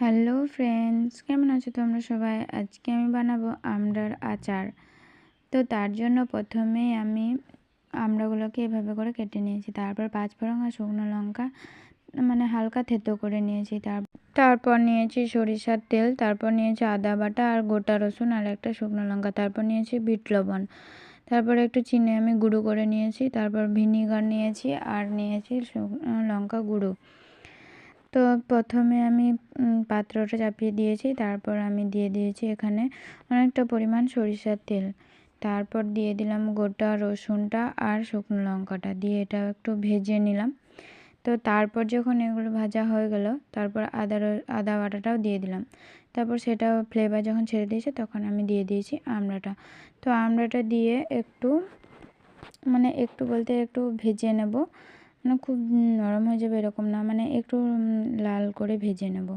Hello friends, কেমন আছো তোমরা সবাই? আজকে আমি বানাবো আমড়ার আচার। তো তার জন্য প্রথমেই আমি আমড়াগুলোকে এভাবে করে কেটে নিয়েছি। তারপর 5 ফোড়ন আর শুকনো লঙ্কা হালকা থেতো করে নিয়েছি। তারপর নিয়েছি সরিষার তেল, তারপর নিয়েছি আদা বাটা আর গোটা রসুন আর একটা শুকনো লঙ্কা, তারপর নিয়েছি বিট লবণ, তারপর একটু চিনি আমি গুঁড়ো করে নিয়েছি, তারপর ভিনিগার নিয়েছি আর নিয়েছি শুকনো লঙ্কা গুঁড়ো। তো প্রথমে আমি পাত্রটা চাপিয়ে দিয়েছি, তারপর আমি দিয়ে দিয়েছি এখানে অনেকটা পরিমাণ সরিষার তেল, তারপর দিয়ে দিলাম গোটা রসুনটা আর শুকনো লঙ্কাটা দিয়ে এটা একটু ভেজে নিলাম। তো তারপর যখন এগুলো ভাজা হয়ে গেল, তারপর আদা বাটাটাও দিয়ে দিলাম। তারপর সেটা ফ্লেভার যখন ছেড়ে দিয়েছে তখন আমি দিয়ে দিয়েছি আমড়াটা। তো আমড়াটা দিয়ে একটু একটু বলতে একটু ভেজে নেব, খুব নরম হয়ে যাবে এরকম না, একটু লাল করে ভেজে নেব।